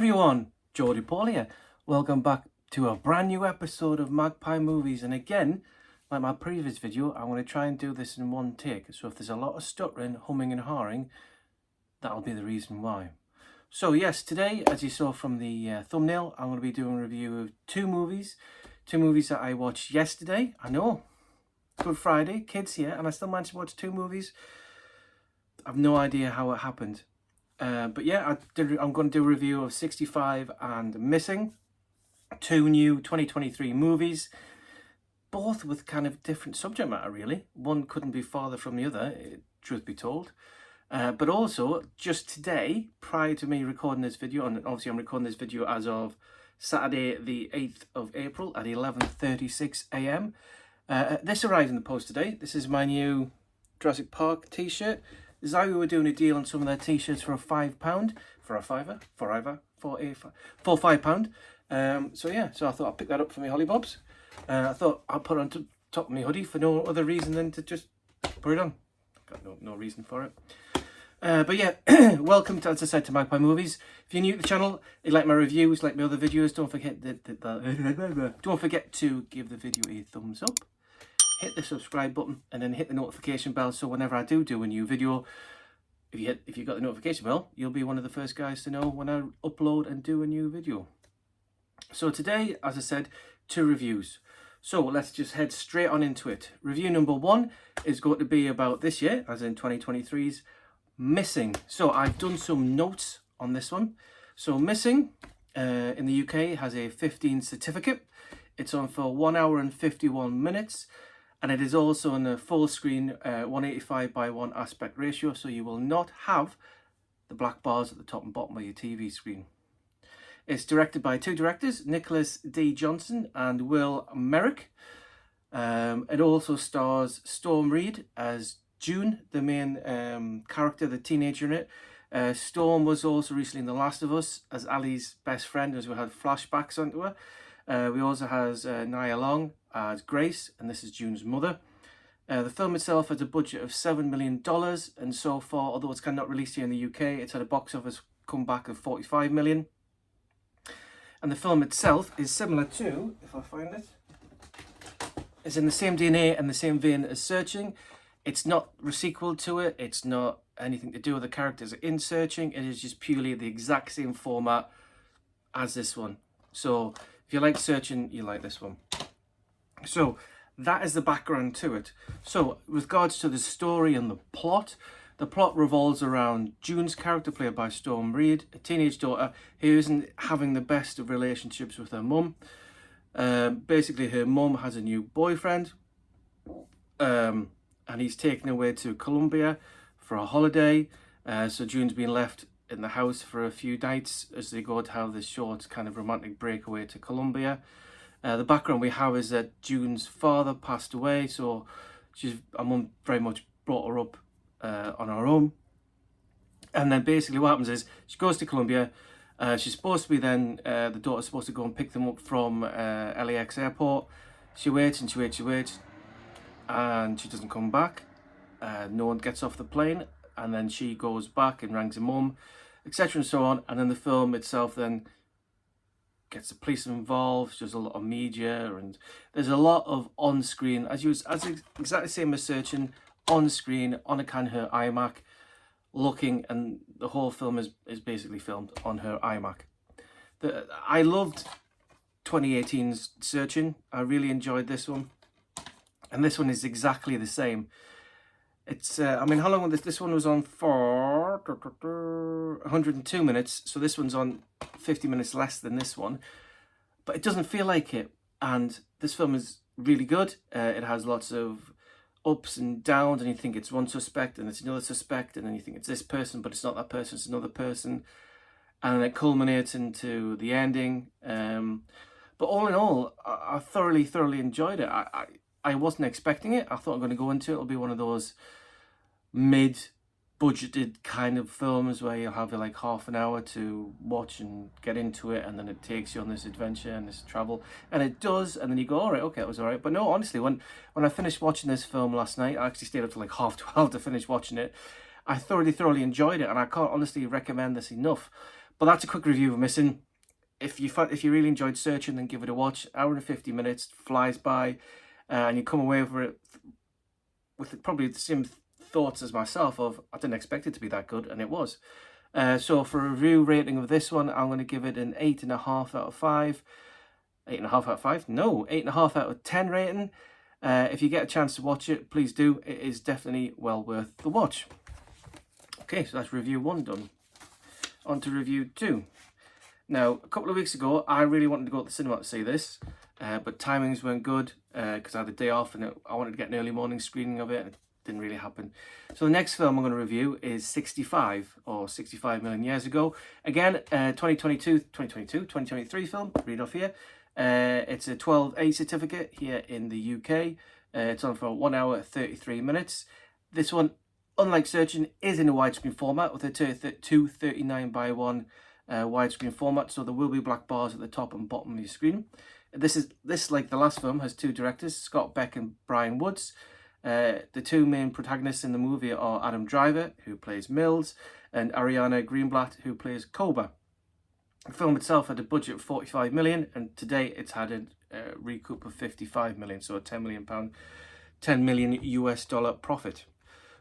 everyone, Geordie Paul here. Welcome back to a brand new episode of Magpie Movies. And again, like my previous video, I'm going to try and do this in one take. So if there's a lot of stuttering, humming and hawing, that'll be the reason why. So yes, today, as you saw from the thumbnail, I'm going to be doing a review of two movies that I watched yesterday. I know, Good Friday, kids here, and I still managed to watch two movies. I've no idea how it happened. But yeah, I'm going to do a review of 65 and Missing, two new 2023 movies, both with kind of different subject matter really. One couldn't be farther from the other, truth be told. But also, just today, prior to me recording this video, and obviously I'm recording this video as of Saturday the 8th of April at 11:36 AM. This arrived in the post today. This is my new Jurassic Park t-shirt. Zowie were doing a deal on some of their t-shirts for £5, for a fiver, for £5. So yeah, so I thought I'd pick that up for me Holly Bobs. I thought I'd put it on top of my hoodie for no other reason than to just put it on. I've got no reason for it. But yeah, welcome to, as I said, to Magpie Movies. If you're new to the channel, you like my reviews, like my other videos, don't forget to give the video a thumbs up. Hit the subscribe button and then hit the notification bell, so whenever I do a new video, if you got the notification bell, you'll be one of the first guys to know when I upload and do a new video. So today, as I said, two reviews. So let's just head straight on into it. Review number one is going to be about this year, as in 2023's Missing. So I've done some notes on this one. So Missing in the UK has a 15 certificate. It's on for 1 hour and 51 minutes. And it is also in a full screen 185:1 aspect ratio, so you will not have the black bars at the top and bottom of your TV screen. It's directed by two directors, Nicholas D. Johnson and Will Merrick. It also stars Storm Reid as June, the main character, the teenager in it. Storm was also recently in The Last of Us as Ali's best friend, as we had flashbacks onto her. We also has Nia Long as Grace, and this is June's mother. The film itself has a budget of $7 million, and so far, although it's kind of not released here in the UK, it's had a box office comeback of $45 million. And the film itself is similar to, if I find it, it's in the same DNA and the same vein as Searching. It's not a sequel to it, it's not anything to do with the characters in Searching, it is just purely the exact same format as this one. So if you like Searching, you like this one. So that is the background to it. So with regards to the story and the plot revolves around June's character, played by Storm Reid, a teenage daughter who isn't having the best of relationships with her mum. Basically, her mum has a new boyfriend, and he's taken her away to Colombia for a holiday. So June's been left in the house for a few nights as they go to have this short kind of romantic breakaway to Colombia. The background we have is that June's father passed away, so her mum very much brought her up on her own. And then basically what happens is she goes to Colombia. She's supposed to be then, the daughter's supposed to go and pick them up from LAX airport. She waits and she waits, and she doesn't come back. No one gets off the plane, and then she goes back and rangs her mum, etc. and so on. And then the film itself then gets the police involved. There's a lot of media, and there's a lot of on-screen, exactly the same as Searching, on-screen, on a kind of her iMac, looking, and the whole film is basically filmed on her iMac. I loved 2018's Searching. I really enjoyed this one, and this one is exactly the same. It's, I mean, how long was this one was on for 102 minutes, so this one's on 50 minutes less than this one, but it doesn't feel like it. And this film is really good. It has lots of ups and downs, and you think it's one suspect and it's another suspect, and then you think it's this person, but it's not that person, it's another person, and it culminates into the ending. But all in all, I thoroughly enjoyed it. I wasn't expecting it. I thought I'm going to go into it, it'll be one of those mid-budgeted kind of films where you'll have like half an hour to watch and get into it, and then it takes you on this adventure and this travel, and it does, and then you go, all right, okay, it was all right. But no, honestly, when I finished watching this film last night, I actually stayed up till like 12:30 to finish watching it. I thoroughly enjoyed it, and I can't honestly recommend this enough. But that's a quick review of Missing. If you really enjoyed Searching, then give it a watch. Hour and 50 minutes flies by, and you come away with it with probably the same thoughts as myself of, I didn't expect it to be that good, and it was. So for a review rating of this one, I'm going to give it an 8.5 out of 5. 8.5 out of 5? No, 8.5 out of 10 rating. If you get a chance to watch it, please do. It is definitely well worth the watch. Okay, so that's review 1 done. On to review 2. Now, a couple of weeks ago, I really wanted to go to the cinema to see this, but timings weren't good because I had a day off and I wanted to get an early morning screening of it, and it didn't really happen. So the next film I'm going to review is 65, or 65 Million Years Ago. Again, 2023 film, read off here. It's a 12A certificate here in the UK. It's on for 1 hour 33 minutes. This one, unlike Searching, is in a widescreen format with a 239:1 widescreen format, so there will be black bars at the top and bottom of your screen. This, like the last film, has 2 directors, Scott Beck and Brian Woods. The 2 main protagonists in the movie are Adam Driver, who plays Mills, and Ariana Greenblatt, who plays Koba. The film itself had a budget of 45 million, and to date it's had a recoup of 55 million, so a £10 million US dollar profit.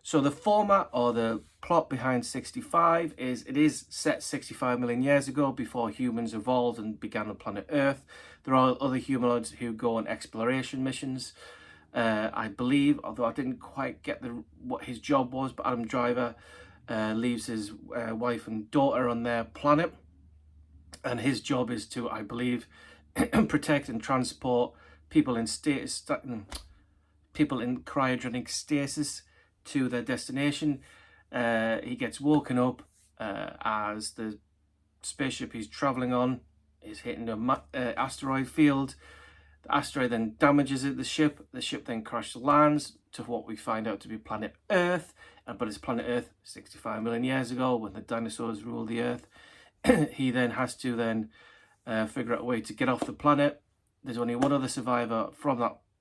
So the format or the plot behind 65 is, it is set 65 million years ago, before humans evolved and began on planet Earth. There are other humanoids who go on exploration missions. I believe, although I didn't quite get what his job was, but Adam Driver leaves his wife and daughter on their planet, and his job is to, I believe, protect and transport people in cryogenic stasis to their destination. He gets woken up as the spaceship he's traveling on is hitting an asteroid field. The asteroid then damages the ship. The ship then crash lands to what we find out to be planet Earth. But it's planet Earth 65 million years ago, when the dinosaurs ruled the Earth. He then has to figure out a way to get off the planet. There's only one other survivor from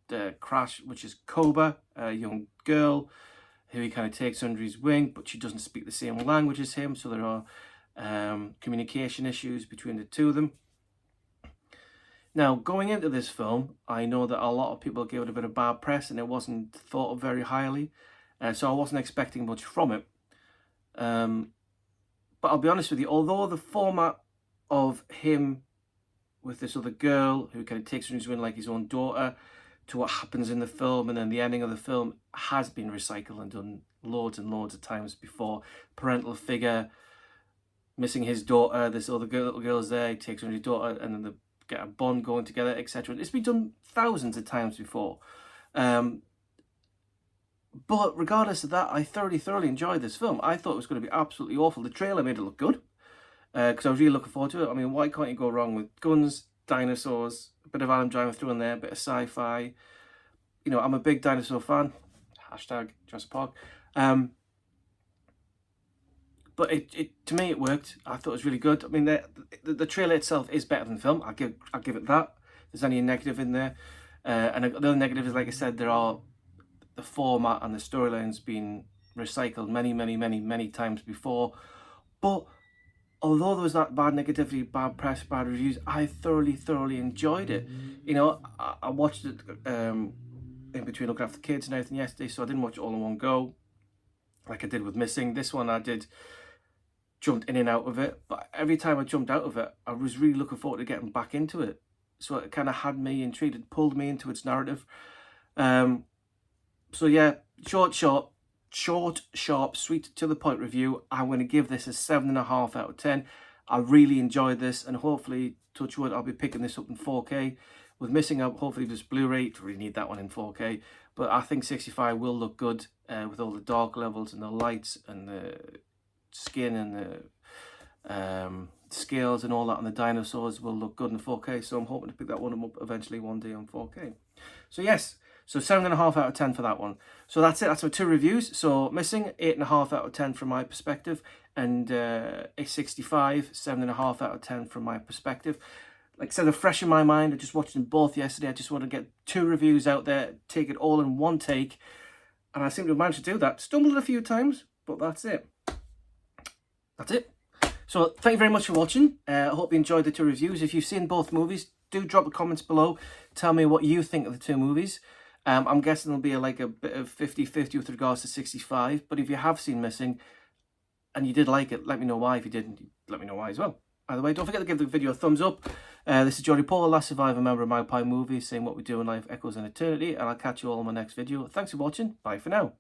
that crash, which is Koba, a young girl who he kind of takes under his wing, but she doesn't speak the same language as him, so there are communication issues between the two of them. Now, going into this film, I know that a lot of people gave it a bit of bad press and it wasn't thought of very highly, so I wasn't expecting much from it. But I'll be honest with you, although the format of him with this other girl who kind of takes her in like his own daughter, to what happens in the film and then the ending of the film has been recycled and done loads and loads of times before. Parental figure missing his daughter, this other little girl's there, he takes her in his daughter, and then they get a bond going together, etc. It's been done thousands of times before. But regardless of that, I thoroughly enjoyed this film. I thought it was going to be absolutely awful. The trailer made it look good, because I was really looking forward to it. I mean, why can't you go wrong with guns, dinosaurs, a bit of Adam Driver through in there, a bit of sci-fi. You know, I'm a big dinosaur fan. Hashtag Jurassic Park. But it to me it worked. I thought it was really good. I mean, the trailer itself is better than the film. I'll give it that. If there's any negative in there, and the other negative is, like I said, the format and the storylines being recycled many times before. But although there was that bad negativity, bad press, bad reviews, I thoroughly enjoyed it. You know, I watched it in between looking after the kids and everything yesterday, so I didn't watch it all in one go like I did with Missing. This one I jumped in and out of it, but every time I jumped out of it, I was really looking forward to getting back into it. So it kind of had me intrigued, it pulled me into its narrative. So yeah, short, sharp, sweet, to the point review. I'm going to give this a 7.5 out of 10. I really enjoyed this, and hopefully, touch wood, I'll be picking this up in 4K. With Missing up, hopefully just Blu-ray. Really need that one in 4K. But I think 65 will look good with all the dark levels and the lights and the skin and the scales and all that, and the dinosaurs will look good in 4K. So I'm hoping to pick that one up eventually one day on 4K. So yes. So 7.5 out of 10 for that one. So that's it. That's my 2 reviews. So Missing, 8.5 out of 10 from my perspective. And a 65, 7.5 out of 10 from my perspective. Like I said, they're fresh in my mind. I just watched them both yesterday. I just want to get 2 reviews out there, take it all in one take. And I seem to have managed to do that. Stumbled a few times, but that's it. That's it. So thank you very much for watching. I hope you enjoyed the two reviews. If you've seen both movies, do drop the comments below. Tell me what you think of the two movies. I'm guessing there'll be like a bit of 50-50 with regards to 65. But if you have seen Missing and you did like it, let me know why. If you didn't, let me know why as well. Either way, don't forget to give the video a thumbs up. This is Jodie Paul, last survivor member of Magpie Movies, saying what we do in life echoes in eternity. And I'll catch you all in my next video. Thanks for watching. Bye for now.